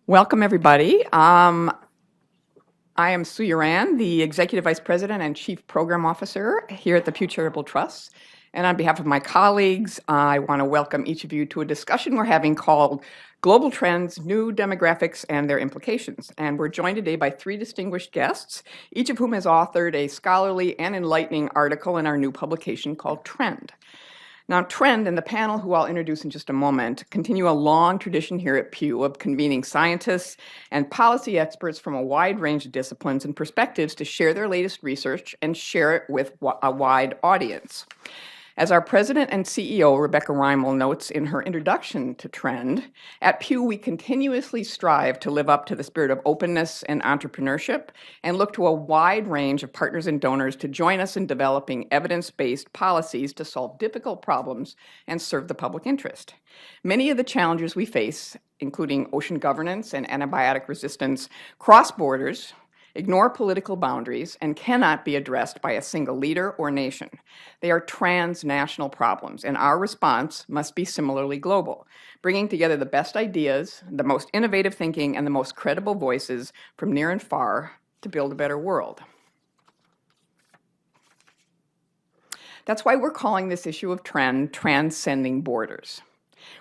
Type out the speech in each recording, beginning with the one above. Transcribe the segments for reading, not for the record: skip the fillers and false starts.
Welcome, everybody. I am Sue Uran, the Executive Vice President and Chief Program Officer here at the Pew Charitable Trust. And on behalf of my colleagues, I want to welcome each of you to a discussion we're having called Global Trends, New Demographics, and Their Implications. And we're joined today by three distinguished guests, each of whom has authored a scholarly and enlightening article in our new publication called Trend. Now, Trend and the panel, who I'll introduce in just a moment, continue a long tradition here at Pew of convening scientists and policy experts from a wide range of disciplines and perspectives to share their latest research and share it with a wide audience. As our president and CEO, Rebecca Reimel, notes in her introduction to Trend, at Pew we continuously strive to live up to the spirit of openness and entrepreneurship and look to a wide range of partners and donors to join us in developing evidence-based policies to solve difficult problems and serve the public interest. Many of the challenges we face, including ocean governance and antibiotic resistance, cross borders, ignore political boundaries, and cannot be addressed by a single leader or nation. They are transnational problems, and our response must be similarly global, bringing together the best ideas, the most innovative thinking, and the most credible voices from near and far to build a better world. That's why we're calling this issue of Trend Transcending Borders.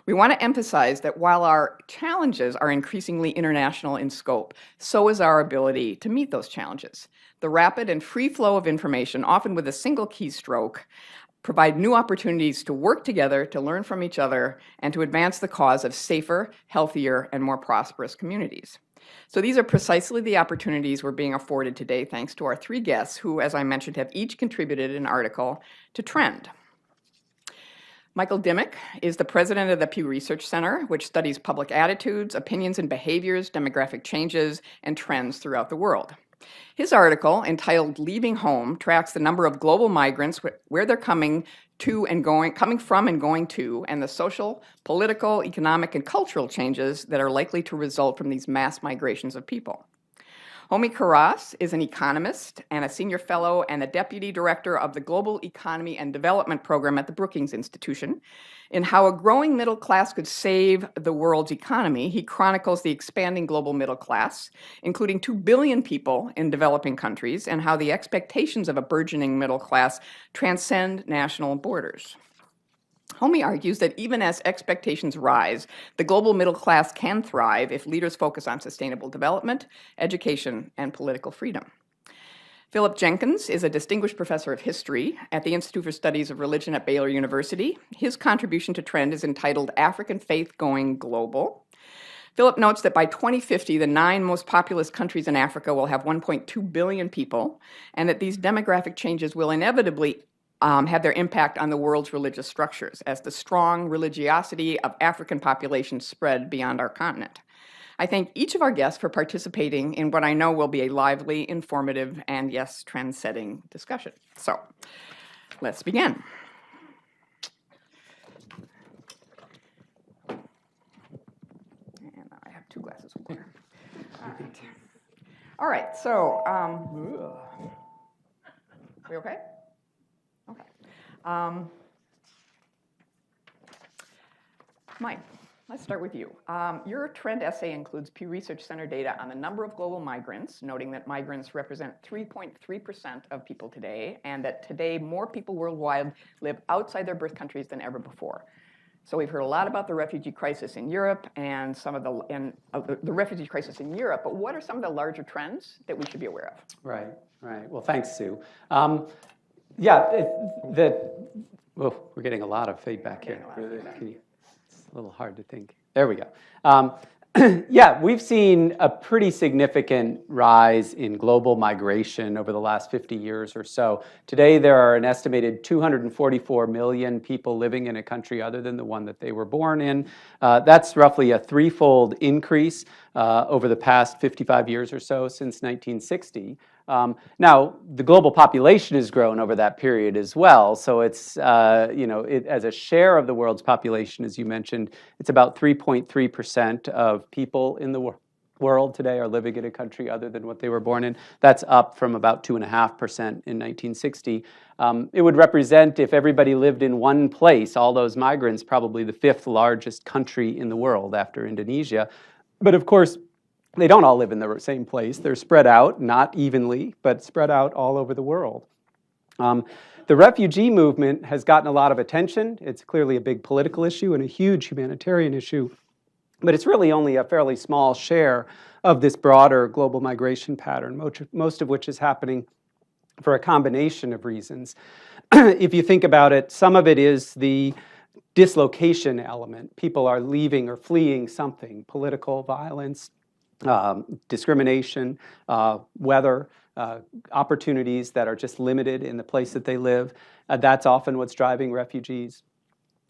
We want to emphasize that while our challenges are increasingly international in scope, so is our ability to meet those challenges. The rapid and free flow of information, often with a single keystroke, provide new opportunities to work together, to learn from each other, and to advance the cause of safer, healthier, and more prosperous communities. So these are precisely the opportunities we're being afforded today thanks to our three guests who, as I mentioned, have each contributed an article to Trend. Michael Dimick is the president of the Pew Research Center, which studies public attitudes, opinions and behaviors, demographic changes, and trends throughout the world. His article, entitled Leaving Home, tracks the number of global migrants, where they're coming from and going to, and the social, political, economic, and cultural changes that are likely to result from these mass migrations of people. Homi Karas is an economist and a senior fellow and a deputy director of the Global Economy and Development Program at the Brookings Institution. In How a Growing Middle Class Could Save the World's Economy, he chronicles the expanding global middle class, including 2 billion people in developing countries, and how the expectations of a burgeoning middle class transcend national borders. Homi argues that even as expectations rise, the global middle class can thrive if leaders focus on sustainable development, education, and political freedom. Philip Jenkins is a distinguished professor of history at the Institute for Studies of Religion at Baylor University. His contribution to Trend is entitled African Faith Going Global. Philip notes that by 2050, the 9 most populous countries in Africa will have 1.2 billion people, and that these demographic changes will inevitably have their impact on the world's religious structures as the strong religiosity of African populations spread beyond our continent. I thank each of our guests for participating in what I know will be a lively, informative, and yes, trend-setting discussion. So, let's begin. And I have 2 glasses of water. All right, so, we okay? Okay. Mike, let's start with you. Your Trend essay includes Pew Research Center data on the number of global migrants, noting that migrants represent 3.3% of people today, and that today more people worldwide live outside their birth countries than ever before. So we've heard a lot about the refugee crisis in Europe and some of the refugee crisis in Europe, but what are some of the larger trends that we should be aware of? Right. Well, thanks, Sue. We're getting a lot of feedback here. It's a little hard to think. There we go. We've seen a pretty significant rise in global migration over the last 50 years or so. Today, there are an estimated 244 million people living in a country other than the one that they were born in. That's roughly a 3-fold increase over the past 55 years or so since 1960. Now, the global population has grown over that period as well, so it's, as a share of the world's population, as you mentioned, it's about 3.3% of people in the world today are living in a country other than what they were born in. That's up from about 2.5% in 1960. It would represent, if everybody lived in one place, all those migrants, probably the 5th largest country in the world after Indonesia. But of course, They don't all live in the same place. They're spread out, not evenly, but spread out all over the world. The refugee movement has gotten a lot of attention. It's clearly a big political issue and a huge humanitarian issue, but it's really only a fairly small share of this broader global migration pattern, most of which is happening for a combination of reasons. If you think about it, some of it is the dislocation element. People are leaving or fleeing something, political violence, discrimination, weather, opportunities that are just limited in the place that they live. That's often what's driving refugees.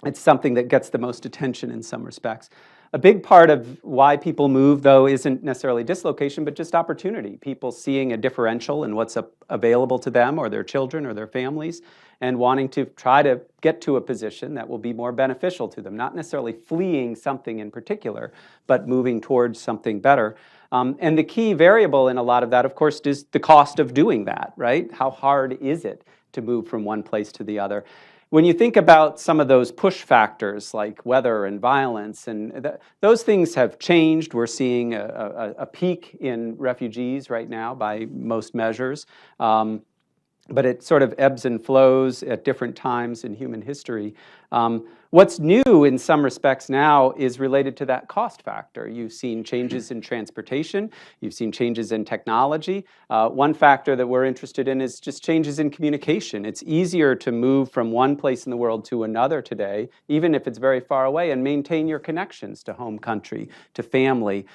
It's something that gets the most attention in some respects. A big part of why people move, though, isn't necessarily dislocation, but just opportunity. People seeing a differential in what's available to them or their children or their families, and wanting to try to get to a position that will be more beneficial to them, not necessarily fleeing something in particular, but moving towards something better. And the key variable in a lot of that, of course, is the cost of doing that, right? How hard is it to move from one place to the other? When you think about some of those push factors like weather and violence, and those things have changed. We're seeing a peak in refugees right now by most measures. But it sort of ebbs and flows at different times in human history. What's new in some respects now is related to that cost factor. You've seen changes in transportation. You've seen changes in technology. One factor that we're interested in is just changes in communication. It's easier to move from one place in the world to another today, even if it's very far away, and maintain your connections to home country, to family,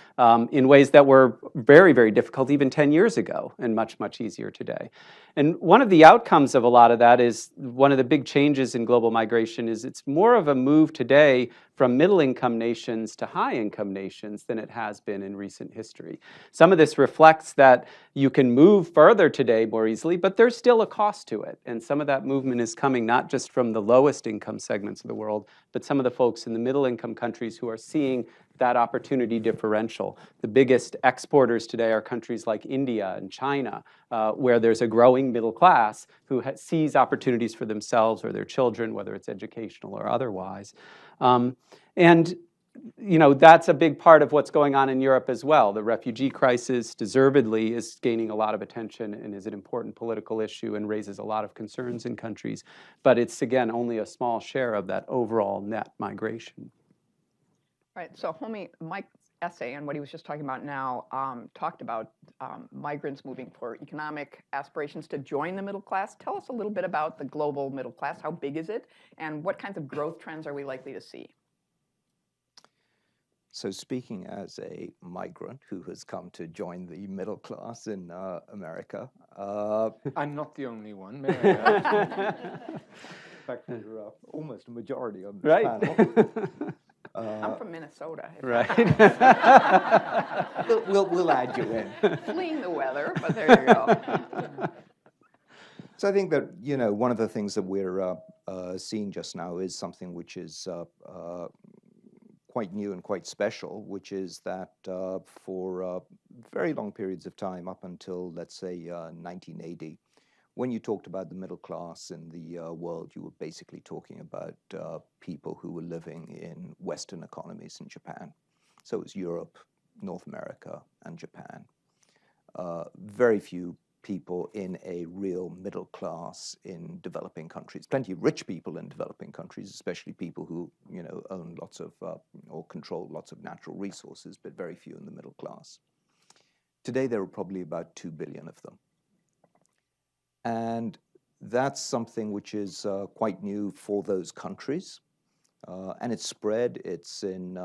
in ways that were very, very difficult even 10 years ago, and much, much easier today. And one of the outcomes of a lot of that is one of the big changes in global migration is it's more of a move today from middle-income nations to high-income nations than it has been in recent history. Some of this reflects that you can move further today more easily, but there's still a cost to it. And some of that movement is coming not just from the lowest income segments of the world, but some of the folks in the middle-income countries who are seeing that opportunity differential. The biggest exporters today are countries like India and China, where there's a growing middle class who sees opportunities for themselves or their children, whether it's educational or otherwise. And that's a big part of what's going on in Europe as well. The refugee crisis, deservedly, is gaining a lot of attention and is an important political issue and raises a lot of concerns in countries. But it's, again, only a small share of that overall net migration. Right. So Mike's essay and what he was just talking about now talked about migrants moving for economic aspirations to join the middle class. Tell us a little bit about the global middle class. How big is it? And what kinds of growth trends are we likely to see? So speaking as a migrant who has come to join the middle class in America. I'm not the only one, may I add? In fact, we're almost a majority on this panel. I'm from Minnesota. Right. we'll add you in. Fleeing the weather, but there you go. So I think that, one of the things that we're seeing just now is something which is quite new and quite special, which is that for very long periods of time, up until, let's say, 1980, when you talked about the middle class in the world, you were basically talking about people who were living in Western economies in Japan. So it was Europe, North America, and Japan. Very few people in a real middle class in developing countries. Plenty of rich people in developing countries, especially people who own lots of or control lots of natural resources, but very few in the middle class. Today there are probably about 2 billion of them. And that's something which is quite new for those countries. And it's spread. It's in,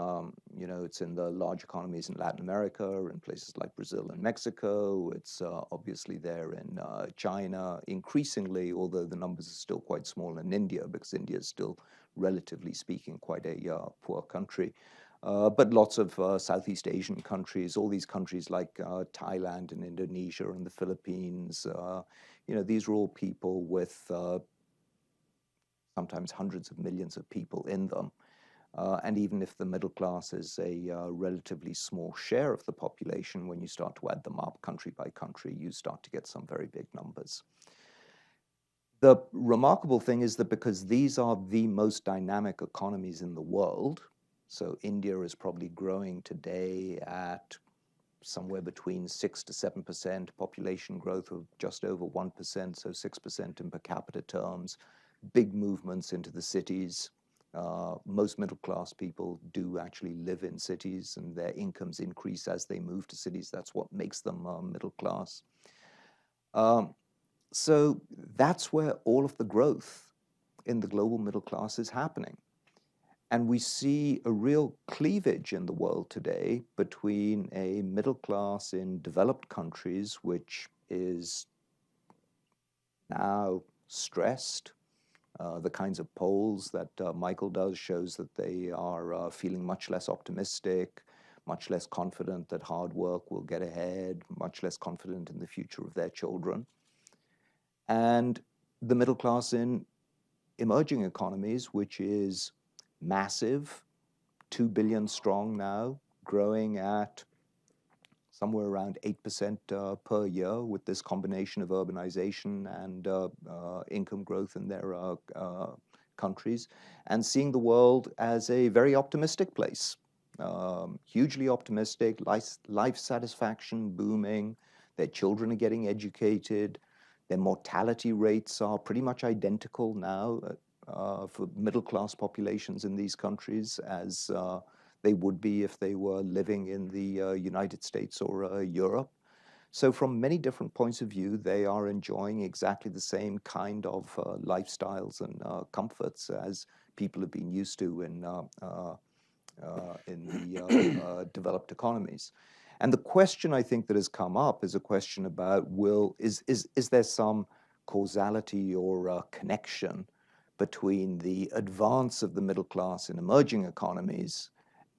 it's in the large economies in Latin America, in places like Brazil and Mexico. It's obviously there in China, increasingly, although the numbers are still quite small, in India, because India is still, relatively speaking, quite a poor country. But lots of Southeast Asian countries, all these countries like Thailand and Indonesia and the Philippines, these are all people with sometimes hundreds of millions of people in them. And even if the middle class is a relatively small share of the population, when you start to add them up country by country, you start to get some very big numbers. The remarkable thing is that because these are the most dynamic economies in the world, so India is probably growing today at somewhere between 6 to 7%, population growth of just over 1%, so 6% in per capita terms, big movements into the cities. Most middle-class people do actually live in cities, and their incomes increase as they move to cities. That's what makes them middle class. So that's where all of the growth in the global middle class is happening. And we see a real cleavage in the world today between a middle class in developed countries, which is now stressed. The kinds of polls that Michael does shows that they are feeling much less optimistic, much less confident that hard work will get ahead, much less confident in the future of their children. And the middle class in emerging economies, which is massive, 2 billion strong now, growing at somewhere around 8% per year with this combination of urbanization and income growth in their countries, and seeing the world as a very optimistic place, hugely optimistic, life satisfaction booming, their children are getting educated, their mortality rates are pretty much identical now for middle-class populations in these countries as they would be if they were living in the United States or Europe. So from many different points of view, they are enjoying exactly the same kind of lifestyles and comforts as people have been used to in the developed economies. And the question I think that has come up is a question about is there some causality or connection between the advance of the middle class in emerging economies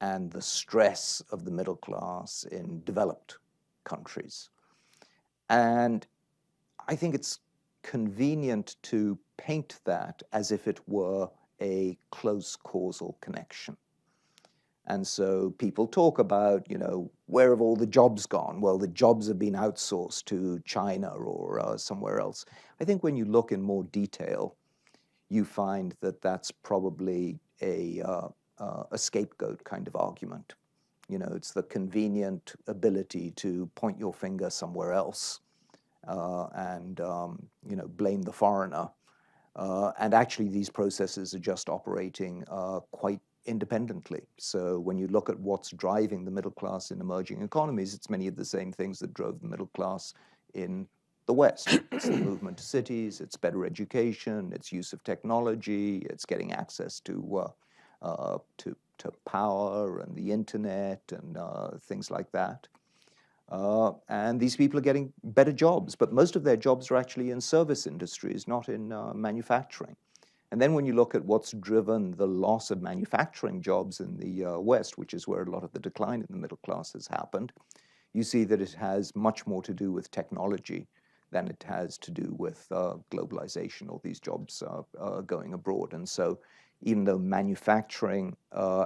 and the stress of the middle class in developed countries? And I think it's convenient to paint that as if it were a close causal connection. And so people talk about, where have all the jobs gone? Well, the jobs have been outsourced to China or somewhere else. I think when you look in more detail, you find that that's probably a scapegoat kind of argument. It's the convenient ability to point your finger somewhere else and blame the foreigner. And actually, these processes are just operating quite independently. So when you look at what's driving the middle class in emerging economies, it's many of the same things that drove the middle class in the West. It's the movement to cities, it's better education, it's use of technology, it's getting access to power and the internet and things like that. And these people are getting better jobs, but most of their jobs are actually in service industries, not in manufacturing. And then when you look at what's driven the loss of manufacturing jobs in the West, which is where a lot of the decline in the middle class has happened, you see that it has much more to do with technology than it has to do with globalization or these jobs going abroad. And so even though manufacturing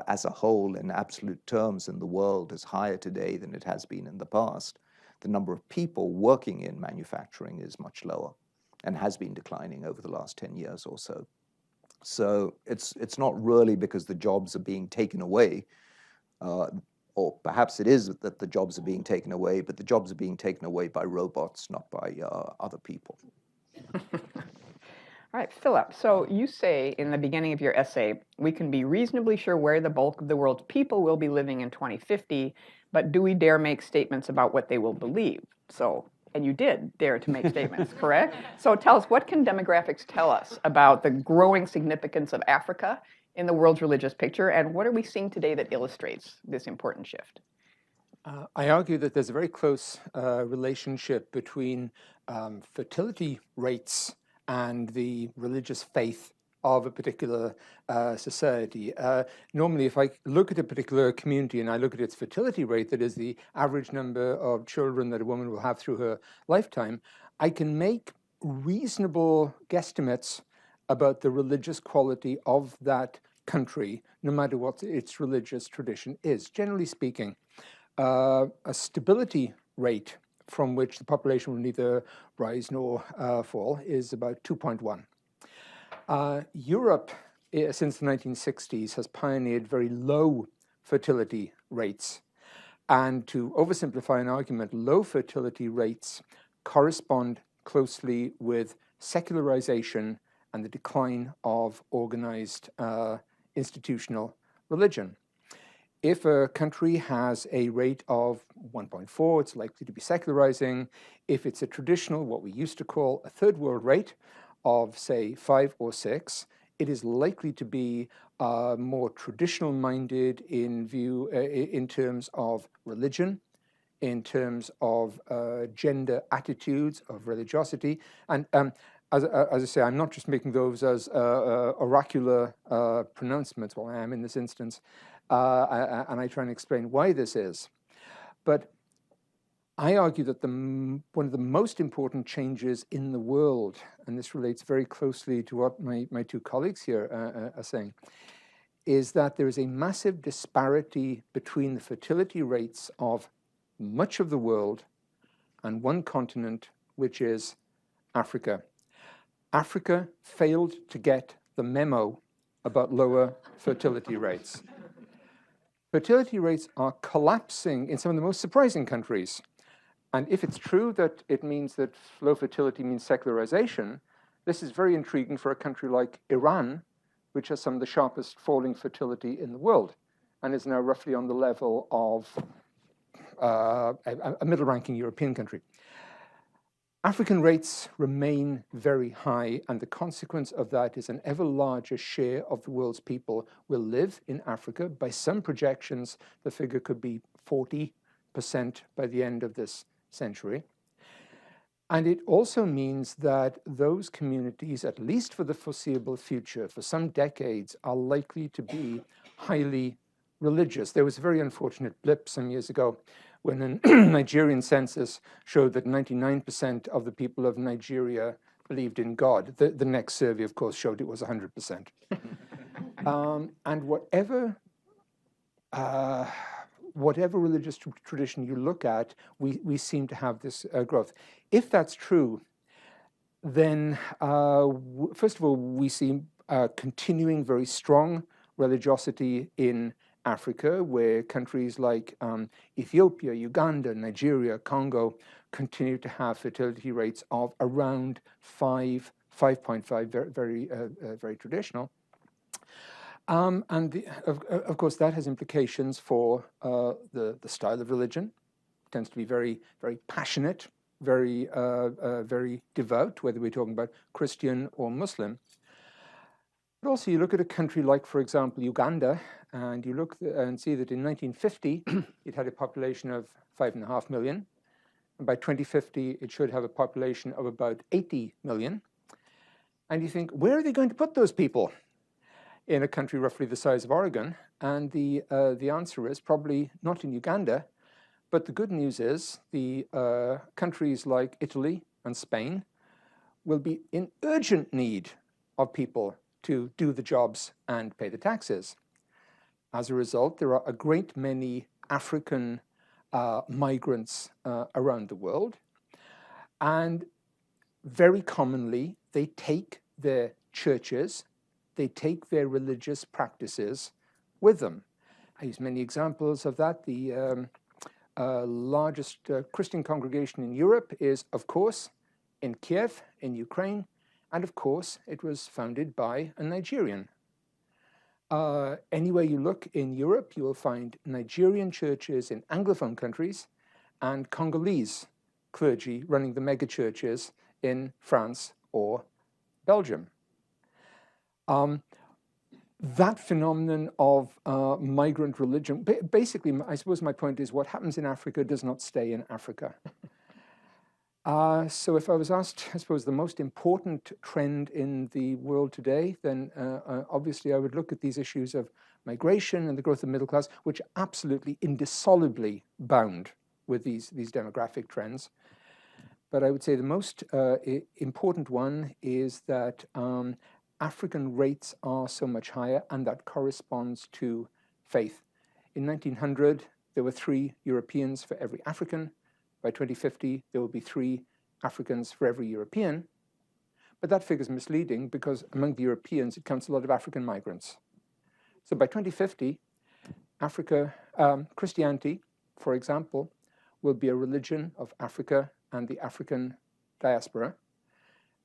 as a whole in absolute terms in the world is higher today than it has been in the past, the number of people working in manufacturing is much lower and has been declining over the last 10 years or so. So it's not really because the jobs are being taken away, or perhaps it is that the jobs are being taken away, but the jobs are being taken away by robots, not by other people. All right, Philip, so you say in the beginning of your essay, we can be reasonably sure where the bulk of the world's people will be living in 2050, but do we dare make statements about what they will believe? And you did dare to make statements, correct? So tell us, what can demographics tell us about the growing significance of Africa in the world's religious picture, and what are we seeing today that illustrates this important shift? I argue that there's a very close relationship between fertility rates and the religious faith of a particular society. Normally, if I look at a particular community and I look at its fertility rate, that is the average number of children that a woman will have through her lifetime, I can make reasonable guesstimates about the religious quality of that country, no matter what its religious tradition is. Generally speaking, a stability rate from which the population will neither rise nor fall is about 2.1. Europe, since the 1960s, has pioneered very low fertility rates. And to oversimplify an argument, low fertility rates correspond closely with secularization and the decline of organized institutional religion. If a country has a rate of 1.4, it's likely to be secularizing. If it's a traditional, what we used to call a third world rate of, say, 5 or 6, it is likely to be more traditional-minded in terms of religion, in terms of gender attitudes, of religiosity. And as I say, I'm not just making those as oracular pronouncements, well, I am in this instance, and I try and explain why this is. But I argue that one of the most important changes in the world, and this relates very closely to what my two colleagues here are saying, is that there is a massive disparity between the fertility rates of much of the world and one continent, which is Africa. Africa failed to get the memo about lower fertility rates. Fertility rates are collapsing in some of the most surprising countries. And if it's true that it means that low fertility means secularization, this is very intriguing for a country like Iran, which has some of the sharpest falling fertility in the world and is now roughly on the level of a middle-ranking European country. African rates remain very high, and the consequence of that is an ever larger share of the world's people will live in Africa. By some projections, the figure could be 40% by the end of this century. And it also means that those communities, at least for the foreseeable future, for some decades, are likely to be highly religious. There was a very unfortunate blip some years ago when a Nigerian census showed that 99% of the people of Nigeria believed in God. The next survey, of course, showed it was 100%. And whatever religious tradition you look at, we seem to have this growth. If that's true, then first of all, we see continuing very strong religiosity in Africa, where countries like Ethiopia, Uganda, Nigeria, Congo continue to have fertility rates of around 5.5, very traditional. And of course, that has implications for the style of religion. It tends to be very, very passionate, very devout, whether we're talking about Christian or Muslim. But also, you look at a country like, for example, Uganda, and you look and see that in 1950, it had a population of 5.5 million. And by 2050, it should have a population of about 80 million. And you think, where are they going to put those people in a country roughly the size of Oregon? And the answer is probably not in Uganda. But the good news is the countries like Italy and Spain will be in urgent need of people to do the jobs and pay the taxes. As a result, there are a great many African migrants around the world. And very commonly, they take their churches, they take their religious practices with them. I use many examples of that. The largest Christian congregation in Europe is, of course, in Kiev, in Ukraine. And of course, it was founded by a Nigerian. Anywhere you look in Europe, you will find Nigerian churches in Anglophone countries and Congolese clergy running the mega churches in France or Belgium. That phenomenon of migrant religion, basically, I suppose my point is what happens in Africa does not stay in Africa. So if I was asked, I suppose, the most important trend in the world today, then obviously I would look at these issues of migration and the growth of the middle class, which are absolutely indissolubly bound with these demographic trends. But I would say the most important one is that African rates are so much higher, and that corresponds to faith. In 1900, there were 3 Europeans for every African. By 2050, there will be 3 Africans for every European. But that figure is misleading because among the Europeans, it counts a lot of African migrants. So by 2050, Christianity, for example, will be a religion of Africa and the African diaspora.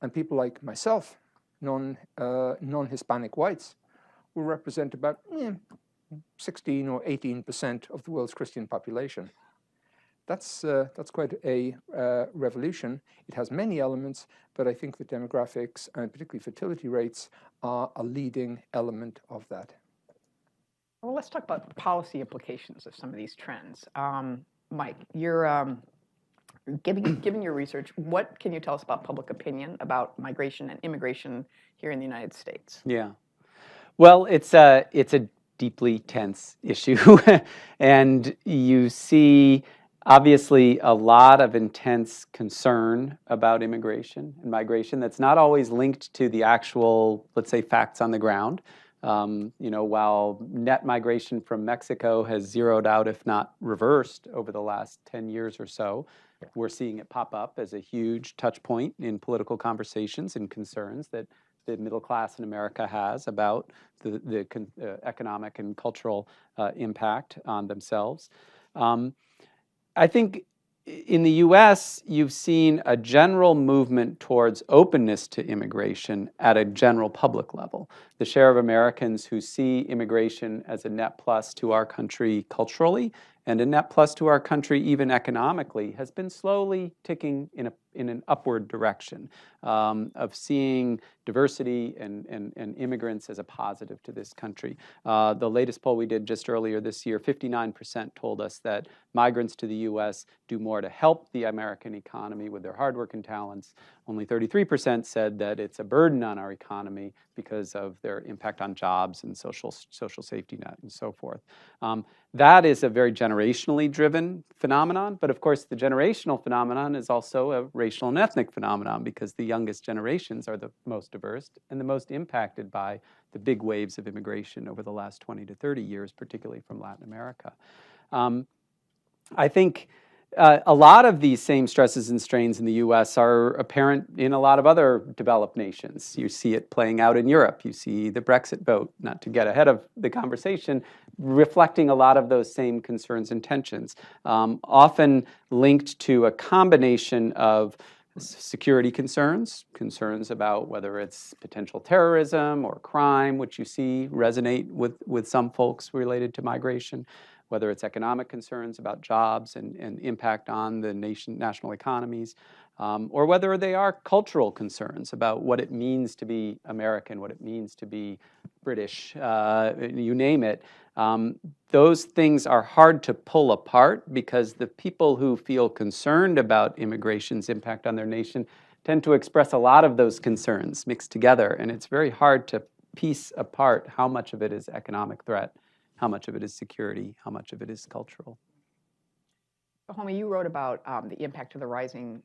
And people like myself, non-Hispanic whites, will represent about 16 or 18% of the world's Christian population. That's quite a revolution. It has many elements, but I think the demographics and particularly fertility rates are a leading element of that. Well, let's talk about policy implications of some of these trends. Mike, you're given your research, what can you tell us about public opinion about migration and immigration here in the United States? Yeah. Well, it's a deeply tense issue, and you see obviously a lot of intense concern about immigration and migration that's not always linked to the actual, let's say, facts on the ground. While net migration from Mexico has zeroed out, if not reversed, over the last 10 years or so, we're seeing it pop up as a huge touch point in political conversations and concerns that the middle class in America has about the economic and cultural impact on themselves. I think in the US, you've seen a general movement towards openness to immigration at a general public level. The share of Americans who see immigration as a net plus to our country culturally and a net plus to our country even economically has been slowly ticking in an upward direction of seeing diversity and immigrants as a positive to this country. The latest poll we did just earlier this year, 59% told us that migrants to the U.S. do more to help the American economy with their hard work and talents. Only 33% said that it's a burden on our economy because of their impact on jobs and social safety net and so forth. That is a very generationally driven phenomenon, but of course the generational phenomenon is also a racial and ethnic phenomenon because the youngest generations are the most diverse and the most impacted by the big waves of immigration over the last 20 to 30 years, particularly from Latin America. I think a lot of these same stresses and strains in the U.S. are apparent in a lot of other developed nations. You see it playing out in Europe. You see the Brexit vote, not to get ahead of the conversation, reflecting a lot of those same concerns and tensions, often linked to a combination of security concerns about whether it's potential terrorism or crime, which you see resonate with some folks related to migration, whether it's economic concerns about jobs and impact on the national economies, or whether they are cultural concerns about what it means to be American, what it means to be British, you name it. Those things are hard to pull apart because the people who feel concerned about immigration's impact on their nation tend to express a lot of those concerns mixed together, and it's very hard to piece apart how much of it is economic threat, how much of it is security, how much of it is cultural. Homie, you wrote about the impact of the rising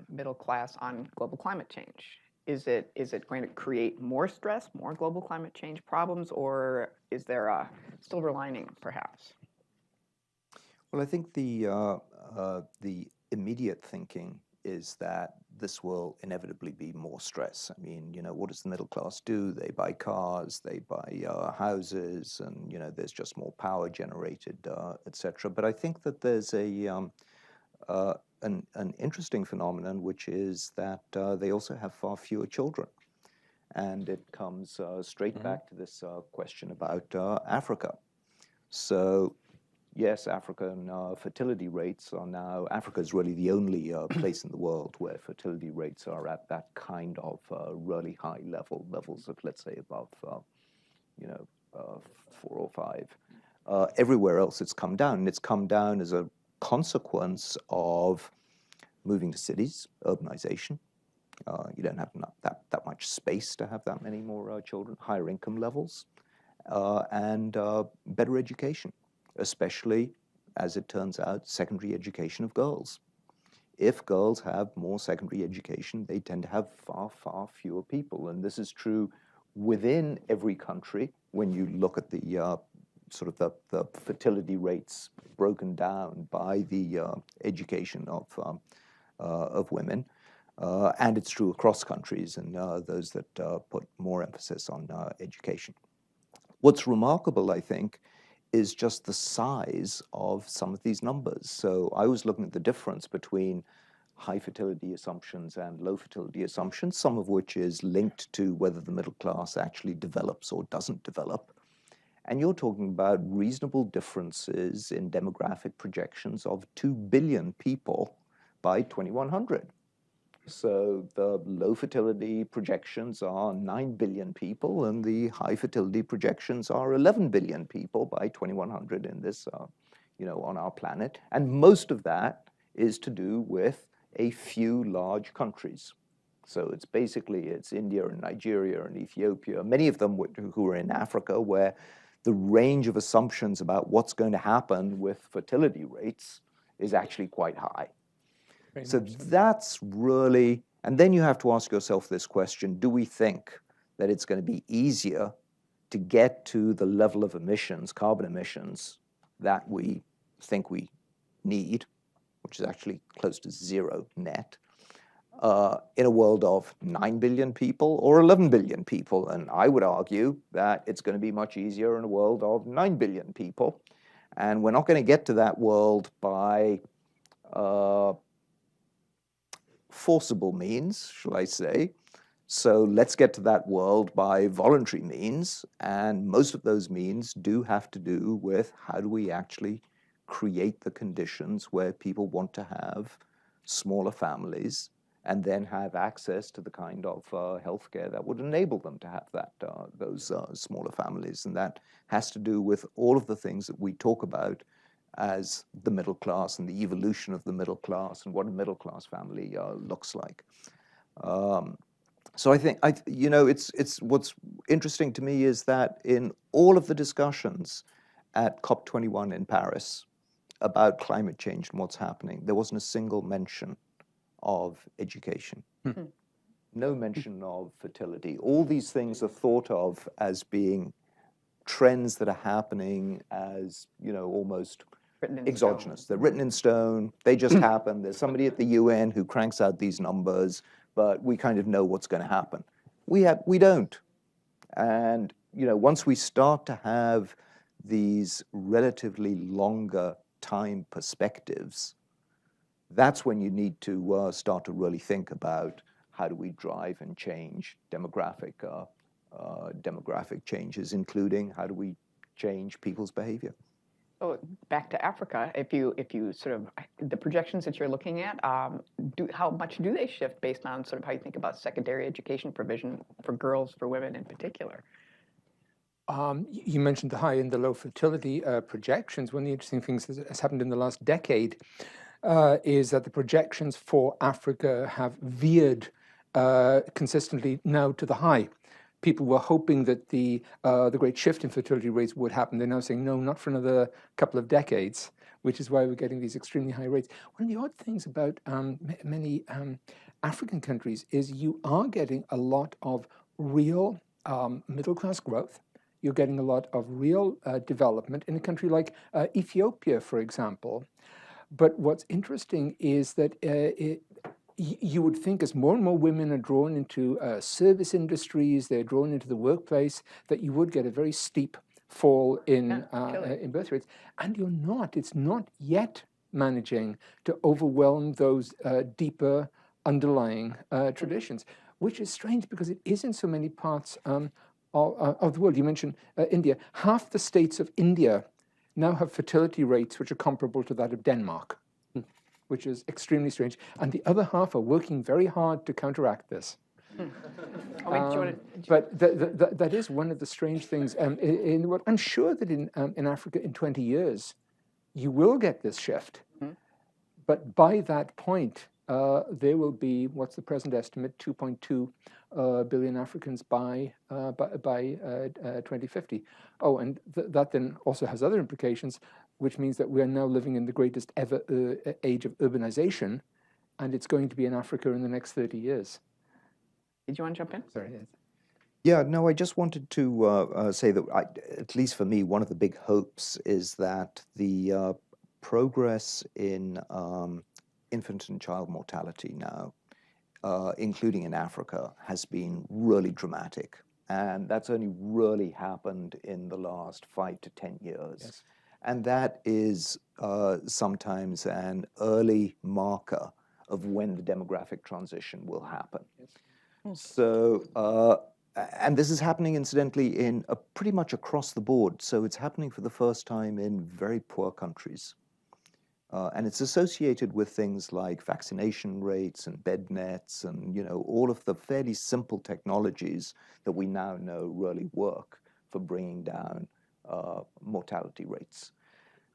middle class on global climate change. Is it going to create more stress, more global climate change problems, or is there a silver lining, perhaps? Well, I think the immediate thinking is that this will inevitably be more stress. I mean, what does the middle class do? They buy cars, they buy houses, and there's just more power generated, etc. But I think that there's an interesting phenomenon, which is that they also have far fewer children, and it comes straight back to this question about Africa. So yes, African fertility rates are now, Africa is really the only place in the world where fertility rates are at that kind of really high levels of, let's say, above 4 or 5. Everywhere else it's come down, and it's come down as a consequence of moving to cities, urbanization. You don't have that much space to have that many more children, higher income levels, and better education, especially, as it turns out, secondary education of girls. If girls have more secondary education, they tend to have far, far fewer people. And this is true within every country when you look at the sort of the fertility rates broken down by the education of women. And it's true across countries and those that put more emphasis on education. What's remarkable, I think, is just the size of some of these numbers. So I was looking at the difference between high fertility assumptions and low fertility assumptions, some of which is linked to whether the middle class actually develops or doesn't develop. And you're talking about reasonable differences in demographic projections of 2 billion people by 2100. So the low fertility projections are 9 billion people, and the high fertility projections are 11 billion people by 2100 in this, on our planet. And most of that is to do with a few large countries. So it's India and Nigeria and Ethiopia, many of them who are in Africa, where the range of assumptions about what's going to happen with fertility rates is actually quite high. So that's really, and then you have to ask yourself this question: do we think that it's going to be easier to get to the level of emissions, carbon emissions, that we think we need, which is actually close to zero net, in a world of 9 billion people or 11 billion people? And I would argue that it's going to be much easier in a world of 9 billion people. And we're not going to get to that world by forcible means, shall I say. So let's get to that world by voluntary means. And most of those means do have to do with how do we actually create the conditions where people want to have smaller families and then have access to the kind of healthcare that would enable them to have those smaller families. And that has to do with all of the things that we talk about as the middle class and the evolution of the middle class and what a middle class family looks like. So I think, it's what's interesting to me is that in all of the discussions at COP21 in Paris about climate change and what's happening, there wasn't a single mention of education. No mention of fertility. All these things are thought of as being trends that are happening as, almost exogenous. They're written in stone. They just happen. There's somebody at the UN who cranks out these numbers, but we kind of know what's going to happen. We don't. And, once we start to have these relatively longer time perspectives, that's when you need to start to really think about how do we drive and change demographic changes, including how do we change people's behavior. So back to Africa, if you sort of, the projections that you're looking at, how much do they shift based on sort of how you think about secondary education provision for girls, for women in particular? You mentioned the high and the low fertility projections. One of the interesting things that has happened in the last decade is that the projections for Africa have veered consistently now to the high. People were hoping that the great shift in fertility rates would happen. They're now saying, no, not for another couple of decades, which is why we're getting these extremely high rates. One of the odd things about many African countries is you are getting a lot of real middle-class growth. You're getting a lot of real development in a country like Ethiopia, for example. But what's interesting is that you would think as more and more women are drawn into service industries, they're drawn into the workplace, that you would get a very steep fall in birth rates. And you're not. It's not yet managing to overwhelm those deeper underlying traditions, which is strange because it is in so many parts of the world. You mentioned India. Half the states of India now have fertility rates which are comparable to that of Denmark, which is extremely strange. And the other half are working very hard to counteract this. But that is one of the strange things in the world. I'm sure that in Africa in 20 years, you will get this shift. But by that point, there will be, what's the present estimate, 2.2 billion Africans by 2050. Oh, and that then also has other implications, which means that we are now living in the greatest ever age of urbanization, and it's going to be in Africa in the next 30 years. Did you want to jump in? Sorry. Yes. Yeah, no, I just wanted to say that, at least for me, one of the big hopes is that the progress in infant and child mortality now, including in Africa, has been really dramatic. And that's only really happened in the last 5 to 10 years. Yes. And that is sometimes an early marker of when the demographic transition will happen. So, and this is happening, incidentally, in pretty much across the board. So it's happening for the first time in very poor countries. And it's associated with things like vaccination rates and bed nets and, all of the fairly simple technologies that we now know really work for bringing down mortality rates.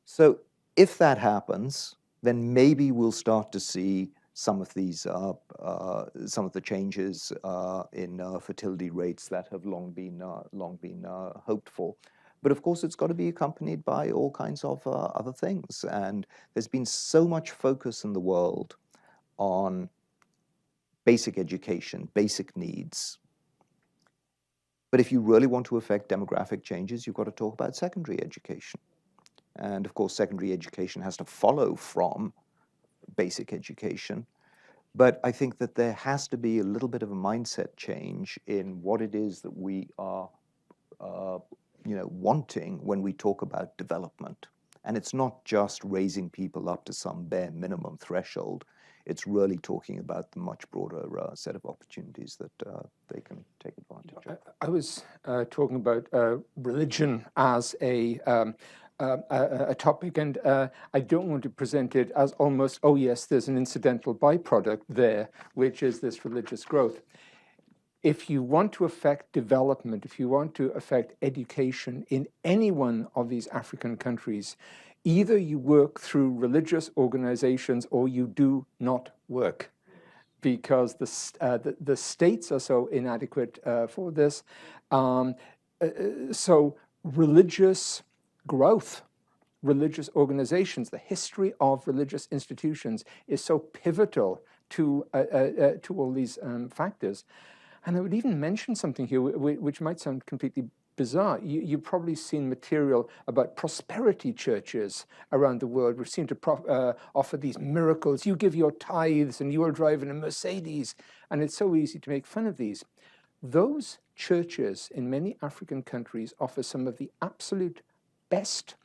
So if that happens, then maybe we'll start to see some of these, some of the changes in fertility rates that have long been hoped for. But of course, it's got to be accompanied by all kinds of other things. And there's been so much focus in the world on basic education, basic needs. But if you really want to affect demographic changes, you've got to talk about secondary education. And of course, secondary education has to follow from basic education. But I think that there has to be a little bit of a mindset change in what it is that we are wanting when we talk about development. And it's not just raising people up to some bare minimum threshold. It's really talking about the much broader set of opportunities that they can take advantage of. I was talking about religion as a topic, and I don't want to present it as almost, oh yes, there's an incidental byproduct there, which is this religious growth. If you want to affect development, if you want to affect education in any one of these African countries, either you work through religious organizations or you do not work, because the states are so inadequate for this. So religious growth, religious organizations, the history of religious institutions is so pivotal to all these factors. And I would even mention something here which might sound completely bizarre. You've probably seen material about prosperity churches around the world, which seem to offer these miracles. You give your tithes and you are driving a Mercedes. And it's so easy to make fun of these. Those churches in many African countries offer some of the absolute best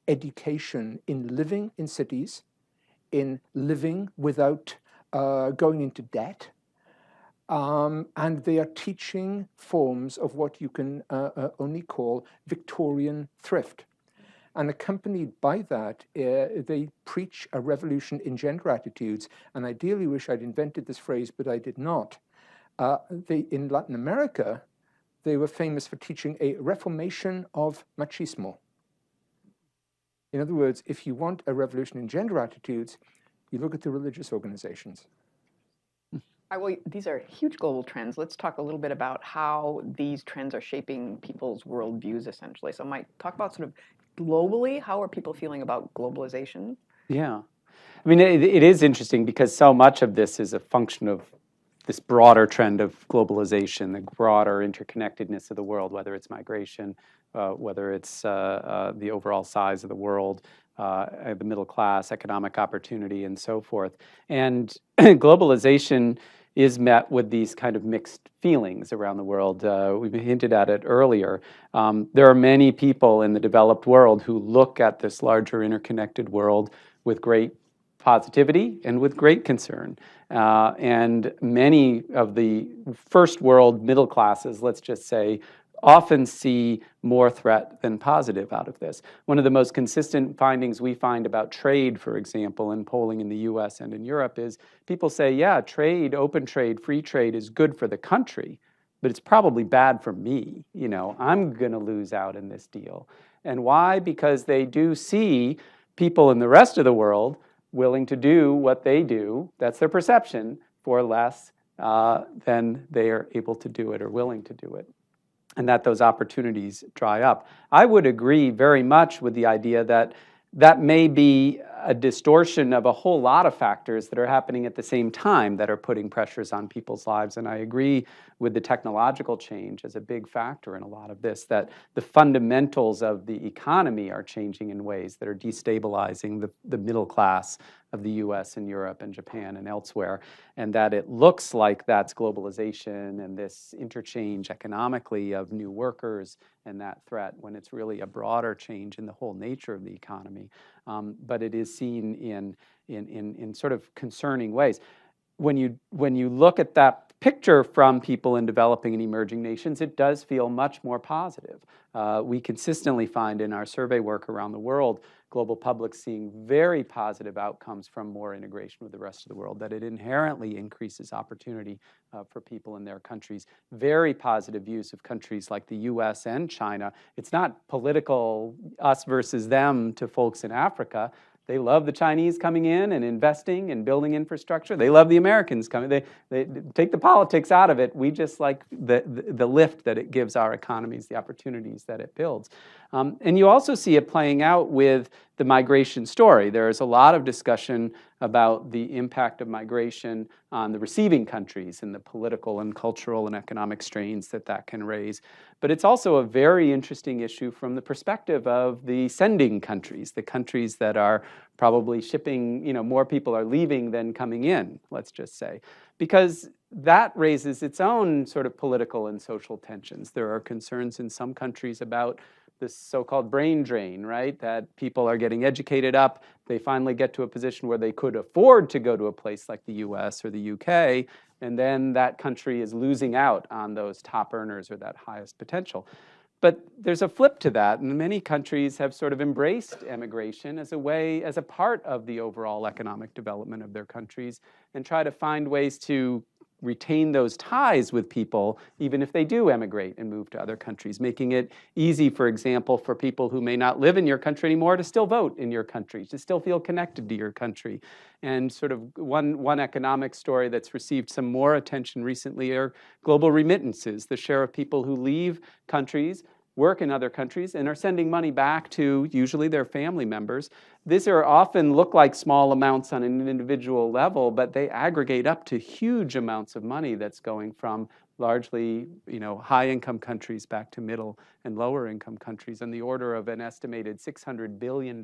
education in living in cities, in living without going into debt. And they are teaching forms of what you can only call Victorian thrift. And accompanied by that, they preach a revolution in gender attitudes. And I ideally wish I'd invented this phrase, but I did not. In Latin America, they were famous for teaching a reformation of machismo. In other words, if you want a revolution in gender attitudes, you look at the religious organizations. These are huge global trends. Let's talk a little bit about how these trends are shaping people's worldviews, essentially. So Mike, talk about sort of globally, how are people feeling about globalization? Yeah. I mean, it is interesting because so much of this is a function of this broader trend of globalization, the broader interconnectedness of the world, whether it's migration, whether it's the overall size of the world, the middle class, economic opportunity, and so forth. And globalization is met with these kind of mixed feelings around the world. We hinted at it earlier. There are many people in the developed world who look at this larger interconnected world with great positivity and with great concern. And many of the first world middle classes, let's just say, often see more threat than positive out of this. One of the most consistent findings we find about trade, for example, in polling in the US and in Europe is people say, yeah, trade, open trade, free trade is good for the country, but it's probably bad for me. I'm going to lose out in this deal. And why? Because they do see people in the rest of the world willing to do what they do, that's their perception, for less than they are able to do it or willing to do it, and that those opportunities dry up. I would agree very much with the idea that that may be a distortion of a whole lot of factors that are happening at the same time that are putting pressures on people's lives. And I agree with the technological change as a big factor in a lot of this, that the fundamentals of the economy are changing in ways that are destabilizing the middle class of the US and Europe and Japan and elsewhere, and that it looks like that's globalization and this interchange economically of new workers and that threat, when it's really a broader change in the whole nature of the economy. But it is seen in sort of concerning ways. When you look at that picture from people in developing and emerging nations, it does feel much more positive. We consistently find in our survey work around the world, global publics seeing very positive outcomes from more integration with the rest of the world, that it inherently increases opportunity for people in their countries. Very positive views of countries like the US and China. It's not political us versus them to folks in Africa. They love the Chinese coming in and investing and building infrastructure. They love the Americans coming. They take the politics out of it. We just like the lift that it gives our economies, the opportunities that it builds. And you also see it playing out with the migration story. There is a lot of discussion about the impact of migration on the receiving countries and the political and cultural and economic strains that that can raise. But it's also a very interesting issue from the perspective of the sending countries, the countries that are probably shipping, more people are leaving than coming in, let's just say, because that raises its own sort of political and social tensions. There are concerns in some countries about this so-called brain drain, right? That people are getting educated up. They finally get to a position where they could afford to go to a place like the US or the UK, and then that country is losing out on those top earners or that highest potential. But there's a flip to that, and many countries have sort of embraced emigration as a part of the overall economic development of their countries, and try to find ways to retain those ties with people, even if they do emigrate and move to other countries, making it easy, for example, for people who may not live in your country anymore to still vote in your country, to still feel connected to your country. And sort of one economic story that's received some more attention recently are global remittances, the share of people who leave countries, work in other countries, and are sending money back to usually their family members. These are often look like small amounts on an individual level, but they aggregate up to huge amounts of money that's going from largely, high-income countries back to middle and lower-income countries, in the order of an estimated $600 billion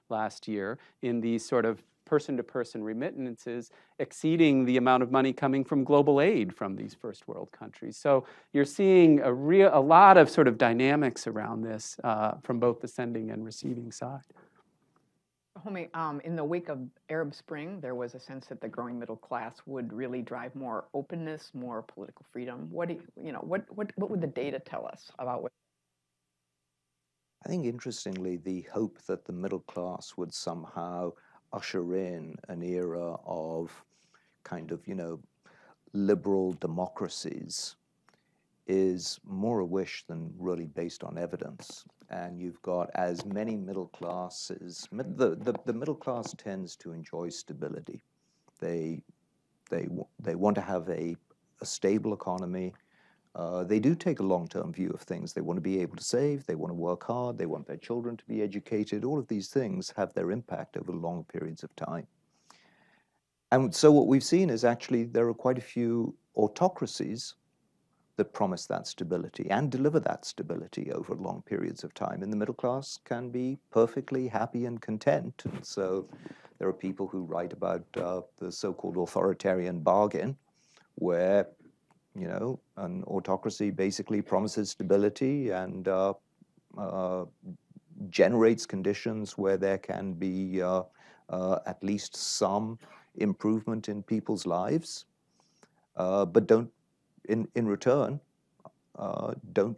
last year in these sort of person-to-person remittances, exceeding the amount of money coming from global aid from these first world countries. So you're seeing a lot of sort of dynamics around this from both the sending and receiving side. Homi, in the wake of Arab Spring, there was a sense that the growing middle class would really drive more openness, more political freedom. What would the data tell us about what? I think, interestingly, the hope that the middle class would somehow usher in an era of kind of, liberal democracies is more a wish than really based on evidence. And you've got as many middle classes. The middle class tends to enjoy stability. They want to have a stable economy. They do take a long-term view of things. They want to be able to save. They want to work hard. They want their children to be educated. All of these things have their impact over long periods of time. And so what we've seen is actually there are quite a few autocracies that promise that stability and deliver that stability over long periods of time. And the middle class can be perfectly happy and content. And so there are people who write about the so-called authoritarian bargain, where, an autocracy basically promises stability and generates conditions where there can be at least some improvement in people's lives, but don't, in return, don't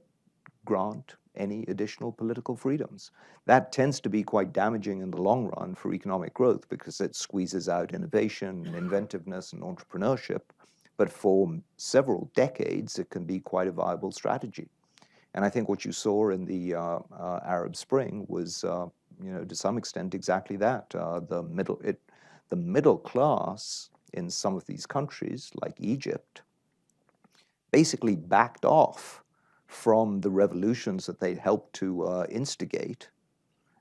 grant any additional political freedoms. That tends to be quite damaging in the long run for economic growth, because it squeezes out innovation, inventiveness, and entrepreneurship. But for several decades, it can be quite a viable strategy. And I think what you saw in the Arab Spring was, to some extent, exactly that. The middle class in some of these countries, like Egypt, basically backed off from the revolutions that they'd helped to instigate,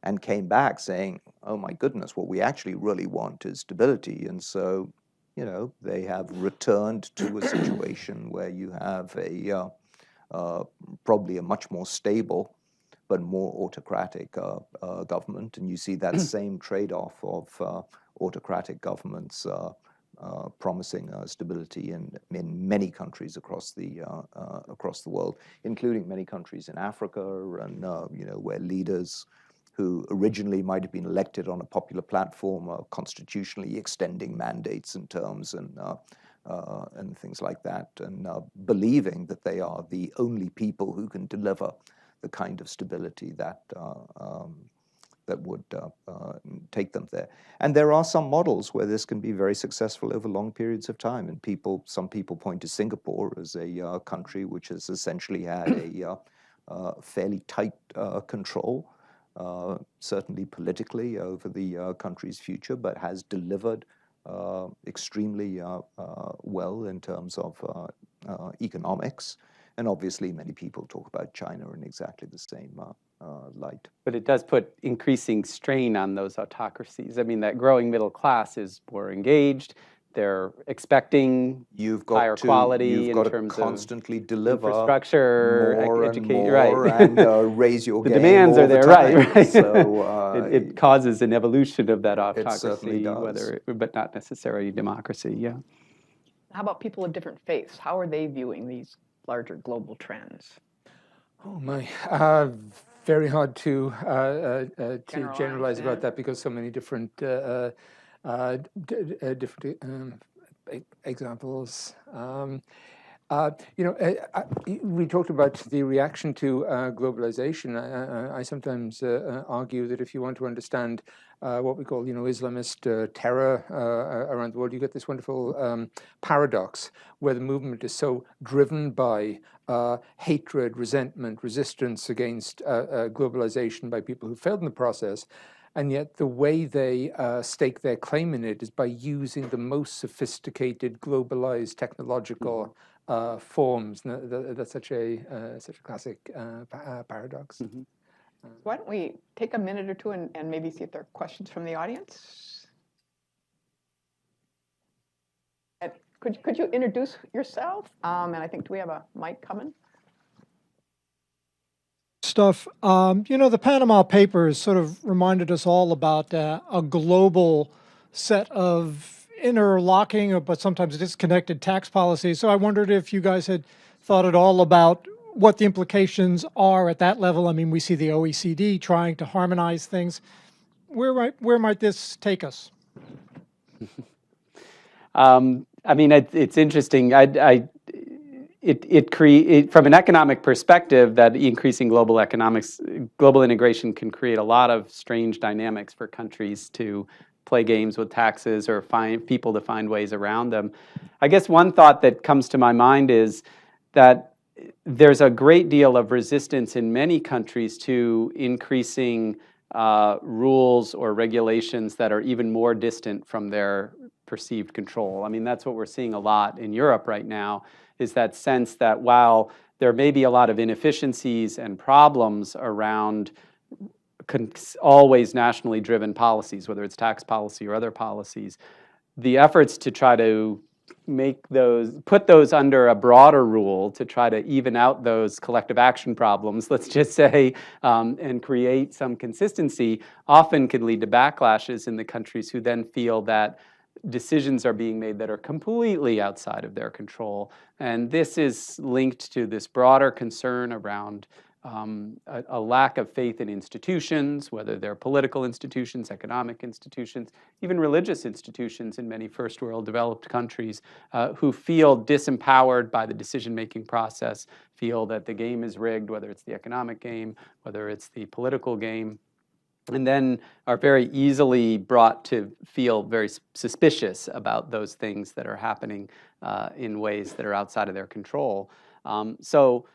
and came back saying, oh my goodness, what we actually really want is stability. And so, they have returned to a situation where you have probably a much more stable but more autocratic government. And you see that same trade-off of autocratic governments promising stability in many countries across the world, including many countries in Africa, and where leaders who originally might have been elected on a popular platform are constitutionally extending mandates and terms and things like that, and believing that they are the only people who can deliver the kind of stability that would take them there. And there are some models where this can be very successful over long periods of time. And some people point to Singapore as a country which has essentially had a fairly tight control, certainly politically, over the country's future, but has delivered extremely well in terms of economics. And obviously, many people talk about China in exactly the same light. But it does put increasing strain on those autocracies. I mean, that growing middle class is more engaged. They're expecting higher quality in terms of you've got to constantly deliver infrastructure, more and educate, more, right. and raise your the game demands all are the there, time. right? So it causes an evolution of that It certainly autocracy, does. but not necessarily democracy. Yeah. How about people of different faiths? How are they viewing these larger global trends? Oh my, very hard to generalize about that, because so many different examples. We talked about the reaction to globalization. I sometimes argue that if you want to understand what we call, Islamist terror around the world, you get this wonderful paradox where the movement is so driven by hatred, resentment, resistance against globalization by people who failed in the process. And yet the way they stake their claim in it is by using the most sophisticated, globalized technological forms. That's such a classic paradox. Mm-hmm. Why don't we take a minute or two and maybe see if there are questions from the audience? And could you introduce yourself? And I think, do we have a mic coming? Stuff. The Panama Papers sort of reminded us all about a global set of interlocking, but sometimes disconnected tax policies. So I wondered if you guys had thought at all about what the implications are at that level. I mean, we see the OECD trying to harmonize things. Where might this take us? I mean, it's interesting. From an economic perspective, that increasing global integration can create a lot of strange dynamics for countries to play games with taxes or find people to find ways around them. I guess one thought that comes to my mind is that there's a great deal of resistance in many countries to increasing rules or regulations that are even more distant from their perceived control. I mean, that's what we're seeing a lot in Europe right now, is that sense that while there may be a lot of inefficiencies and problems around always nationally driven policies, whether it's tax policy or other policies, the efforts to try to put those under a broader rule to try to even out those collective action problems, let's just say, and create some consistency, often can lead to backlashes in the countries who then feel that decisions are being made that are completely outside of their control. And this is linked to this broader concern around a lack of faith in institutions, whether they're political institutions, economic institutions, even religious institutions in many first world developed countries, who feel disempowered by the decision-making process, feel that the game is rigged, whether it's the economic game, whether it's the political game, and then are very easily brought to feel very suspicious about those things that are happening in ways that are outside of their control. So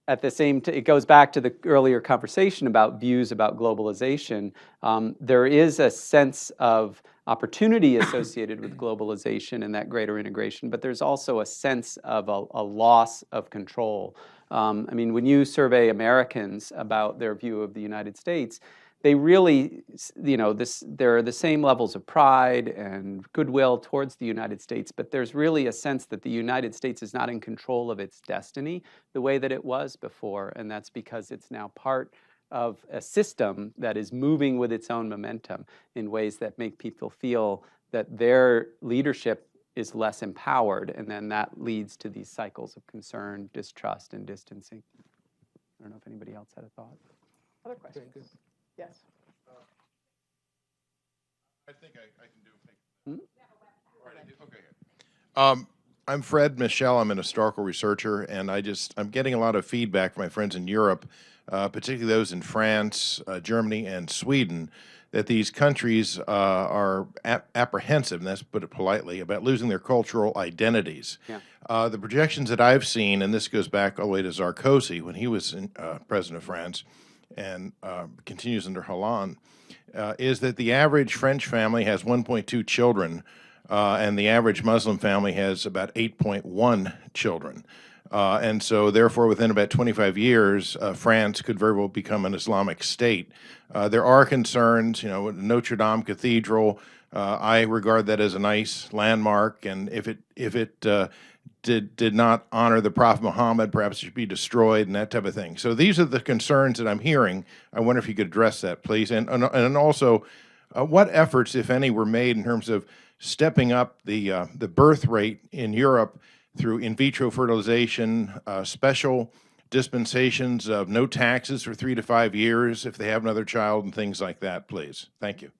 at the same time, it goes back to the earlier conversation about views about globalization. There is a sense of opportunity associated with globalization and that greater integration, but there's also a sense of a loss of control. I mean, when you survey Americans about their view of the United States, they really, there are the same levels of pride and goodwill towards the United States, but there's really a sense that the United States is not in control of its destiny the way that it was before, and that's because it's now part of a system that is moving with its own momentum in ways that make people feel that their leadership is less empowered, and then that leads to these cycles of concern, distrust, and distancing. I don't know if anybody else had a thought. Other questions? Yes. I think I can do it. Okay. I'm Fred Michel. I'm an historical researcher, and I'm getting a lot of feedback from my friends in Europe, particularly those in France, Germany, and Sweden, that these countries are apprehensive, and that's put it politely, about losing their cultural identities. Yeah. The projections that I've seen, and this goes back all the way to Sarkozy when he was president of France, and continues under Hollande, is that the average French family has 1.2 children, and the average Muslim family has about 8.1 children. And so, therefore, within about 25 years, France could very well become an Islamic state. There are concerns, Notre Dame Cathedral. I regard that as a nice landmark, and if it did not honor the Prophet Muhammad, perhaps it should be destroyed and that type of thing. So these are the concerns that I'm hearing. I wonder if you could address that, please, and also what efforts, if any, were made in terms of stepping up the birth rate in Europe through in vitro fertilization, special dispensations of no taxes for 3 to 5 years if they have another child, and things like that, please. Thank you.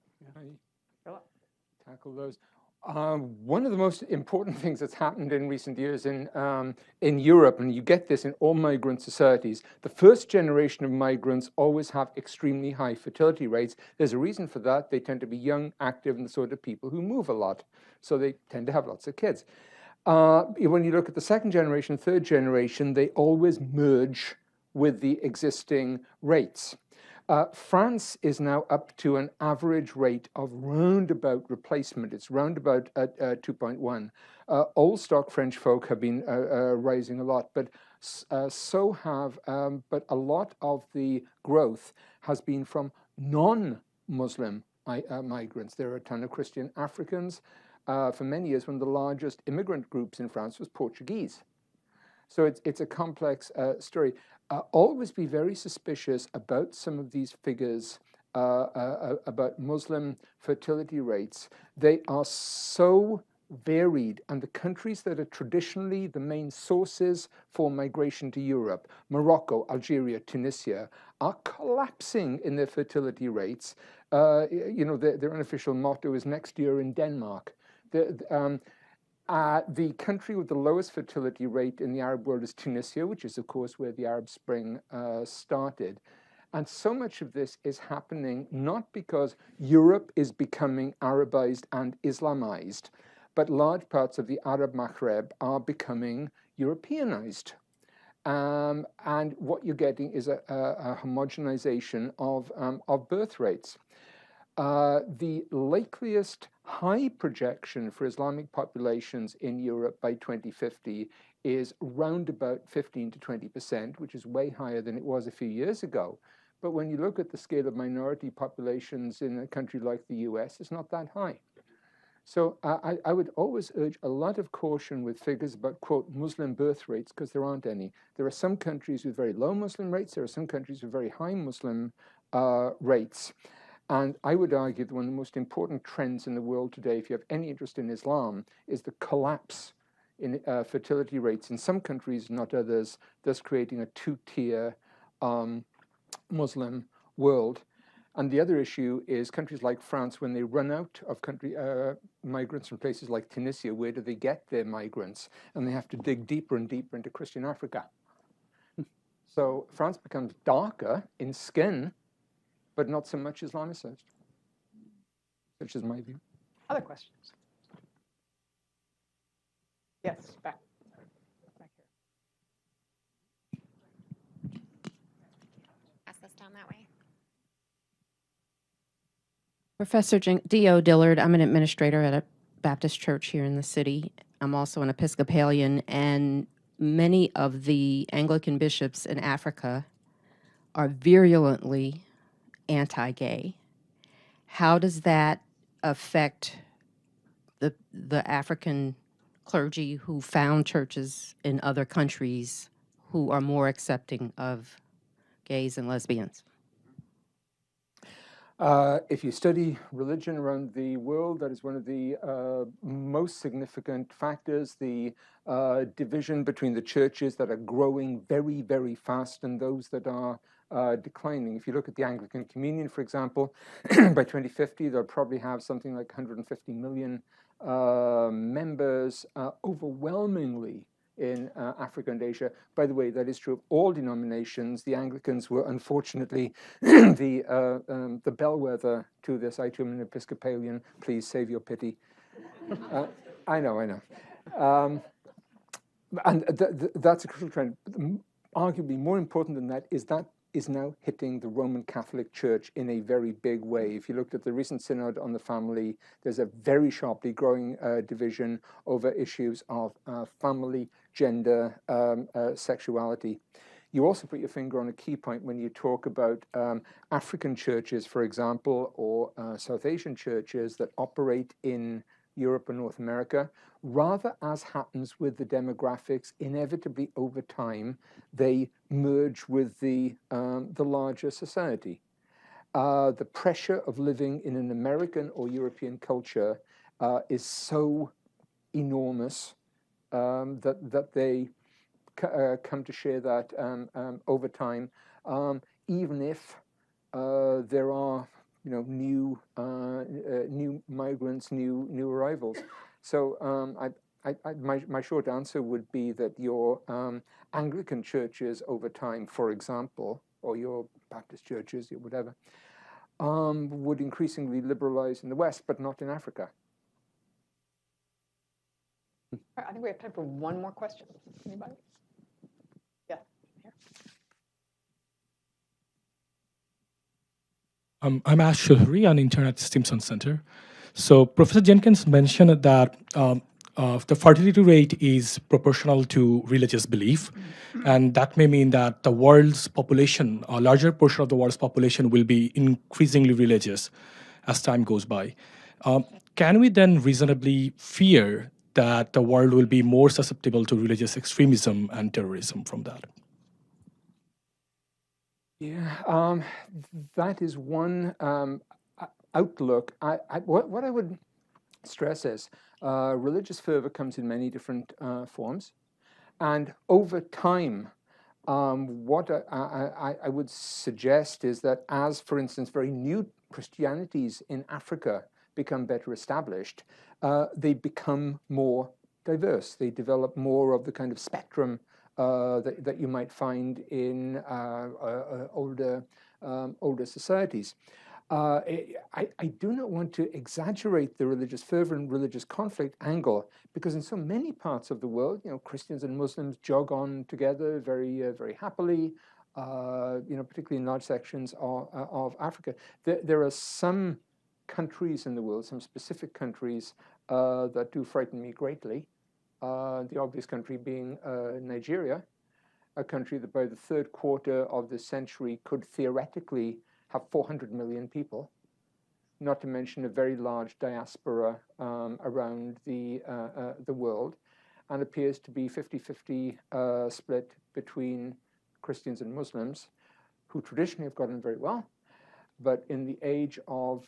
Tackle those. One of the most important things that's happened in recent years in Europe, and you get this in all migrant societies, the first generation of migrants always have extremely high fertility rates. There's a reason for that. They tend to be young, active, and the sort of people who move a lot. So they tend to have lots of kids. When you look at the second generation, third generation, they always merge with the existing rates. France is now up to an average rate of roundabout replacement. It's roundabout at 2.1. Old stock French folk have been rising a lot, but but a lot of the growth has been from non-Muslim migrants. There are a ton of Christian Africans. For many years, one of the largest immigrant groups in France was Portuguese. So it's a complex story. Always be very suspicious about some of these figures about Muslim fertility rates. They are so varied, and the countries that are traditionally the main sources for migration to Europe, Morocco, Algeria, Tunisia, are collapsing in their fertility rates. Their unofficial motto is next year in Denmark. The country with the lowest fertility rate in the Arab world is Tunisia, which is, of course, where the Arab Spring started. And so much of this is happening not because Europe is becoming Arabized and Islamized, but large parts of the Arab Maghreb are becoming Europeanized. And what you're getting is a homogenization of birth rates. The likeliest high projection for Islamic populations in Europe by 2050 is round about 15 to 20%, which is way higher than it was a few years ago. But when you look at the scale of minority populations in a country like the US, it's not that high. So I would always urge a lot of caution with figures about, quote, Muslim birth rates, because there aren't any. There are some countries with very low Muslim rates. There are some countries with very high Muslim rates. And I would argue that one of the most important trends in the world today, if you have any interest in Islam, is the collapse in fertility rates in some countries, not others, thus creating a two-tier Muslim world. And the other issue is countries like France, when they run out of migrants from places like Tunisia, where do they get their migrants? And they have to dig deeper and deeper into Christian Africa. So France becomes darker in skin, but not so much Islamicized, which is my view. Other questions? Yes, back here. Pass this down that way. Professor D.O. Dillard, I'm an administrator at a Baptist church here in the city. I'm also an Episcopalian, and many of the Anglican bishops in Africa are virulently anti-gay. How does that affect the African clergy who found churches in other countries who are more accepting of gays and lesbians? If you study religion around the world, that is one of the most significant factors, the division between the churches that are growing very, very fast and those that are declining. If you look at the Anglican Communion, for example, by 2050, they'll probably have something like 150 million members, overwhelmingly in Africa and Asia. By the way, that is true of all denominations. The Anglicans were unfortunately the bellwether to this. I too am an Episcopalian. Please save your pity. I know. And that's a crucial trend. Arguably more important than that is now hitting the Roman Catholic Church in a very big way. If you looked at the recent synod on the family, there's a very sharply growing division over issues of family, gender, sexuality. You also put your finger on a key point when you talk about African churches, for example, or South Asian churches that operate in Europe and North America. Rather, as happens with the demographics, inevitably over time, they merge with the larger society. The pressure of living in an American or European culture is so enormous that they come to share that over time, even if there are new migrants, new arrivals. So my short answer would be that your Anglican churches over time, for example, or your Baptist churches, or whatever, would increasingly liberalize in the West, but not in Africa. I think we have time for one more question. Anybody? Yeah. Here. I'm Ash Shahri, an intern at Stimson Center. So Professor Jenkins mentioned that the fertility rate is proportional to religious belief, and that may mean that the world's population, a larger portion of the world's population, will be increasingly religious as time goes by. Can we then reasonably fear that the world will be more susceptible to religious extremism and terrorism from that? Yeah, that is one outlook. What I would stress is religious fervor comes in many different forms, and over time, what I would suggest is that as, for instance, very new Christianities in Africa become better established, they become more diverse. They develop more of the kind of spectrum that you might find in older societies. I do not want to exaggerate the religious fervor and religious conflict angle, because in so many parts of the world, Christians and Muslims jog on together very happily. Particularly in large sections of Africa, there are some countries in the world, some specific countries that do frighten me greatly. The obvious country being Nigeria, a country that by the third quarter of this century could theoretically have 400 million people, not to mention a very large diaspora around the world, and appears to be 50-50 split between Christians and Muslims, who traditionally have gotten very well, but in the age of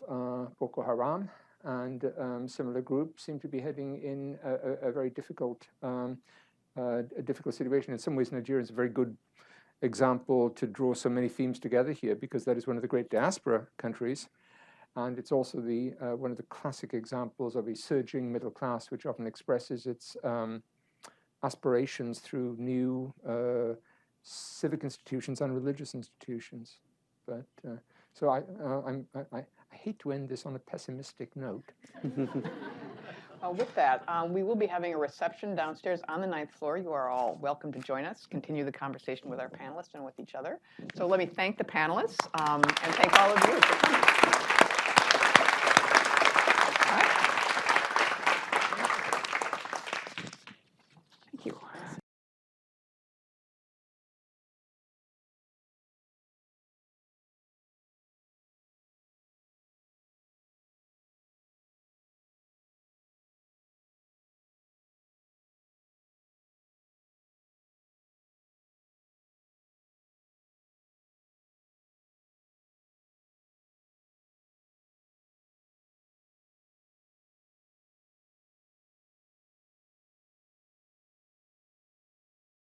Boko Haram and similar groups seem to be heading in a very difficult situation. In some ways, Nigeria is a very good example to draw so many themes together here, because that is one of the great diaspora countries, and it's also one of the classic examples of a surging middle class, which often expresses its aspirations through new civic institutions and religious institutions. But so I hate to end this on a pessimistic note. With that, we will be having a reception downstairs on the 9th floor. You are all welcome to join us, continue the conversation with our panelists and with each other. So let me thank the panelists and thank all of you for coming.